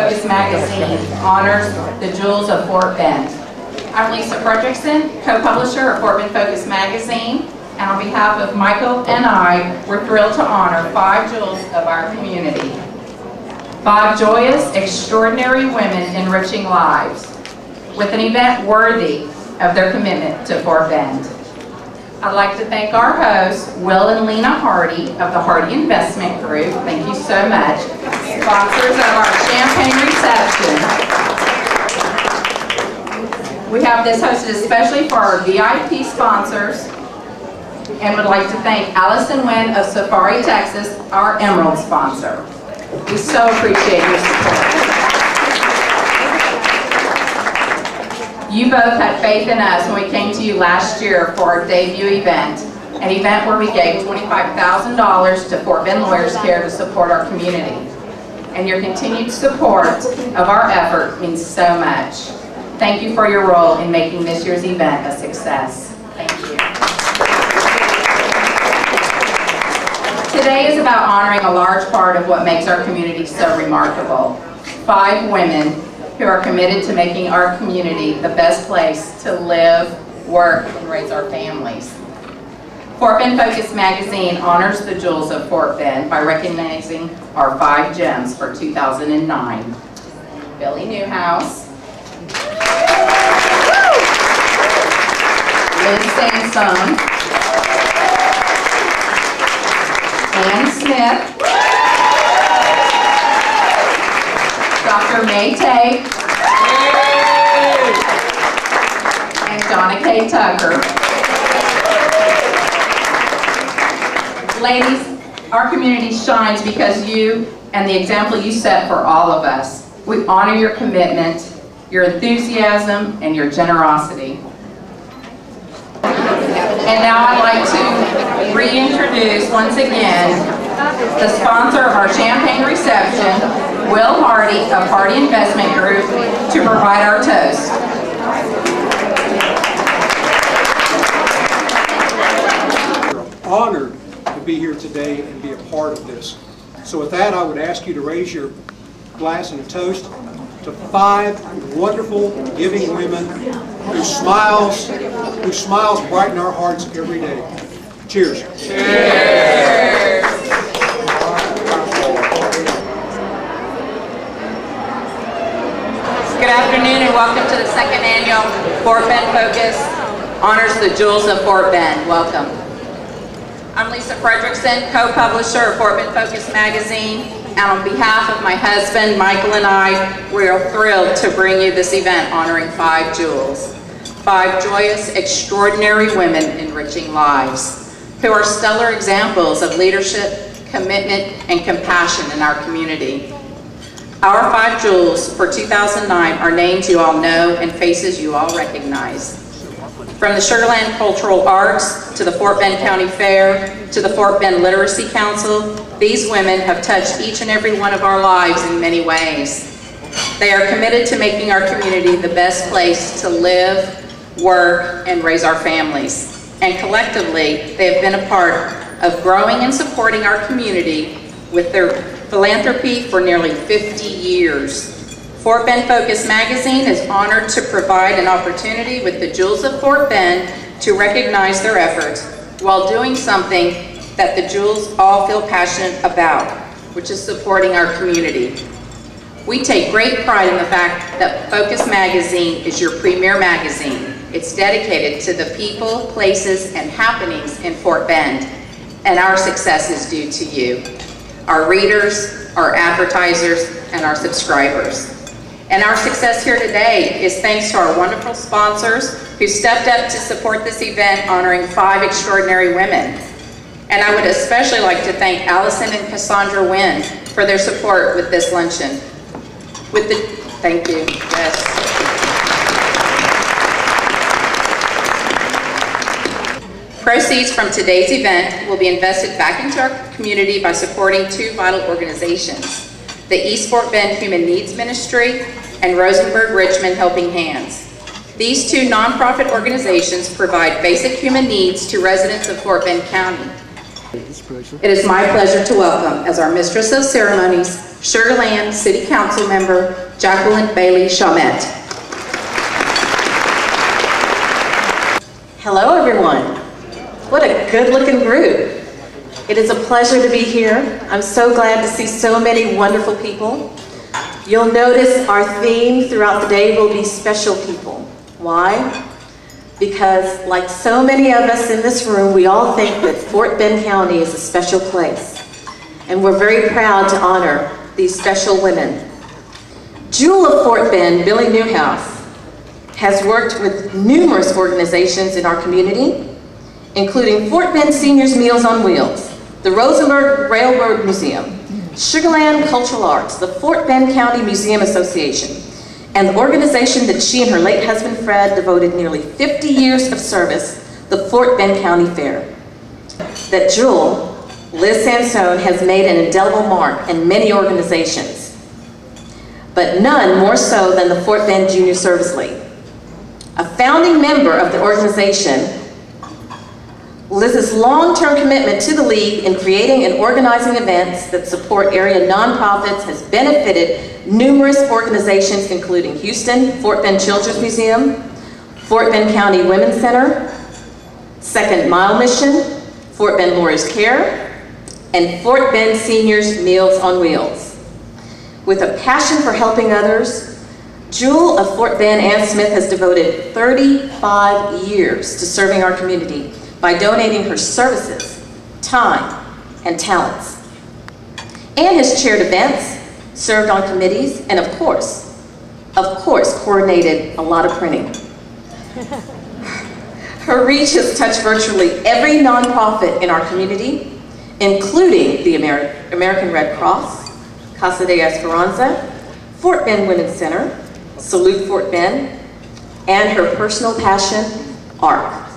Focus magazine honors the jewels of Fort Bend. I'm Lisa Fredrickson, co-publisher of Fort Bend Focus magazine, and on behalf of Michael and I, we're thrilled to honor 5 jewels of our community. 5 joyous, extraordinary women enriching lives with an event worthy of their commitment to Fort Bend. I'd like to thank our hosts, Will and Lena Hardy of the Hardy Investment Group. Thank you so much. Sponsors of our champagne reception. We have this hosted especially for our VIP sponsors, and would like to thank Allison Wynn of Safari, Texas, our Emerald sponsor. We so appreciate your support. You both had faith in us when we came to you last year for our debut event, an event where we gave $25,000 to Fort Bend Lawyers Care to support our community. And your continued support of our effort means so much. Thank you for your role in making this year's event a success. Thank you. Today is about honoring a large part of what makes our community so remarkable. 5 women who are committed to making our community the best place to live, work, and raise our families. Fort Bend Focus magazine honors the jewels of Fort Bend by recognizing our 5 gems for 2009. Billie Neuhaus, Lizz Sansone, Smith, Dr. May Tate, and Donna Tucker. Ladies, our community shines because you and the example you set for all of us. We honor your commitment, your enthusiasm, and your generosity. And now I'd like to reintroduce once again the sponsor of our champagne reception, Will Hardy of Hardy Investment Group, to provide our toast. We're honored to be here today and be a part of this. So with that, I would ask you to raise your glass and a toast to 5 wonderful, giving women whose smiles brighten our hearts every day. Cheers. Cheers. Good afternoon and welcome to the 2nd annual Fort Bend Focus Honors the Jewels of Fort Bend. Welcome. I'm Lisa Fredrickson, co-publisher of Fort Bend Focus magazine, and on behalf of my husband, Michael, and I, we are thrilled to bring you this event honoring 5 jewels. 5 joyous, extraordinary women enriching lives, who are stellar examples of leadership, commitment, and compassion in our community. Our 5 jewels for 2009 are names you all know and faces you all recognize. From the Sugar Land Cultural Arts, to the Fort Bend County Fair, to the Fort Bend Literacy Council, these women have touched each and every one of our lives in many ways. They are committed to making our community the best place to live, work, and raise our families. And collectively, they have been a part of growing and supporting our community with their philanthropy for nearly 50 years. Fort Bend Focus magazine is honored to provide an opportunity with the Jewels of Fort Bend to recognize their efforts while doing something that the Jewels all feel passionate about, which is supporting our community. We take great pride in the fact that Focus magazine is your premier magazine. It's dedicated to the people, places, and happenings in Fort Bend, and our success is due to you, our readers, our advertisers, and our subscribers. And our success here today is thanks to our wonderful sponsors who stepped up to support this event honoring 5 extraordinary women. And I would especially like to thank Allison and Cassandra Wynn for their support with this luncheon. Thank you. Yes. Proceeds from today's event will be invested back into our community by supporting 2 vital organizations, the East Fort Bend Human Needs Ministry and Rosenberg Richmond Helping Hands. These 2 nonprofit organizations provide basic human needs to residents of Fort Bend County. It is my pleasure to welcome, as our Mistress of Ceremonies, Sugar Land City Council Member Jacqueline Bailey Chalmette. Hello everyone. What a good looking group. It is a pleasure to be here. I'm so glad to see so many wonderful people. You'll notice our theme throughout the day will be special people. Why? Because like so many of us in this room, we all think that Fort Bend County is a special place. And we're very proud to honor these special women. Jewel of Fort Bend, Billie Neuhaus, has worked with numerous organizations in our community, including Fort Bend Seniors Meals on Wheels, the Rosenberg Railroad Museum, Sugar Land Cultural Arts, the Fort Bend County Museum Association, and the organization that she and her late husband Fred devoted nearly 50 years of service, the Fort Bend County Fair. That Jewel, Lizz Sansone, has made an indelible mark in many organizations, but none more so than the Fort Bend Junior Service League. A founding member of the organization, Lizz's long-term commitment to the League in creating and organizing events that support area nonprofits has benefited numerous organizations including Houston, Fort Bend Children's Museum, Fort Bend County Women's Center, Second Mile Mission, Fort Bend Lawyers Care, and Fort Bend Seniors Meals on Wheels. With a passion for helping others, Jewel of Fort Bend Ann Smith has devoted 35 years to serving our community by donating her services, time, and talents. Ann has chaired events, served on committees, and of course, coordinated a lot of printing. Her reach has touched virtually every nonprofit in our community, including the American Red Cross, Casa de Esperanza, Fort Bend Women's Center, Salute Fort Bend, and her personal passion, art.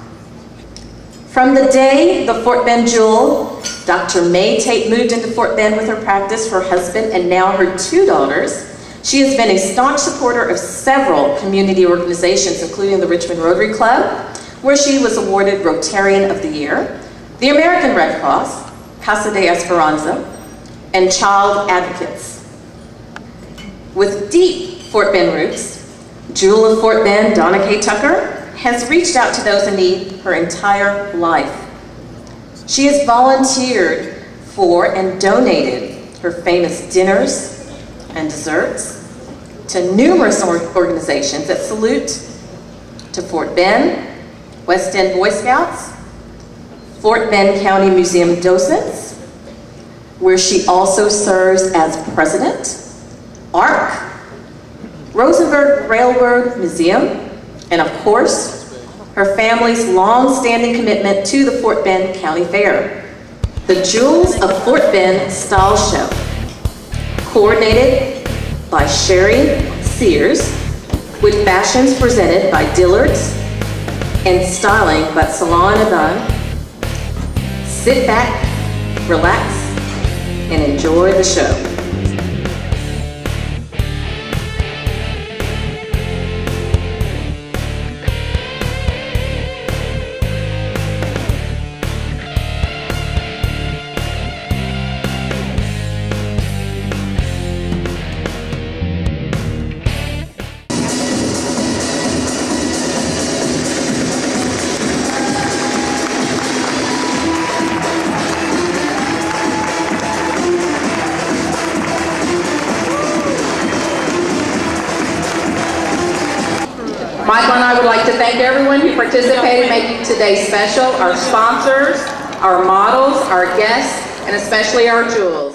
From the day the Fort Bend Jewel, Dr. May Tate, moved into Fort Bend with her practice, her husband, and now her 2 daughters, she has been a staunch supporter of several community organizations, including the Richmond Rotary Club, where she was awarded Rotarian of the Year, the American Red Cross, Casa de Esperanza, and Child Advocates. With deep Fort Bend roots, Jewel of Fort Bend, Donna K. Tucker, has reached out to those in need her entire life. She has volunteered for and donated her famous dinners and desserts to numerous organizations that salute to Fort Bend, West End Boy Scouts, Fort Bend County Museum docents, where she also serves as president, ARC, Rosenberg Railroad Museum, and of course, her family's long-standing commitment to the Fort Bend County Fair. The Jewels of Fort Bend Style Show, coordinated by Sherry Sears, with fashions presented by Dillard's and styling by Salon Adon. Sit back, relax, and enjoy the show. Michael and I would like to thank everyone who participated in making today special, our sponsors, our models, our guests, and especially our jewels.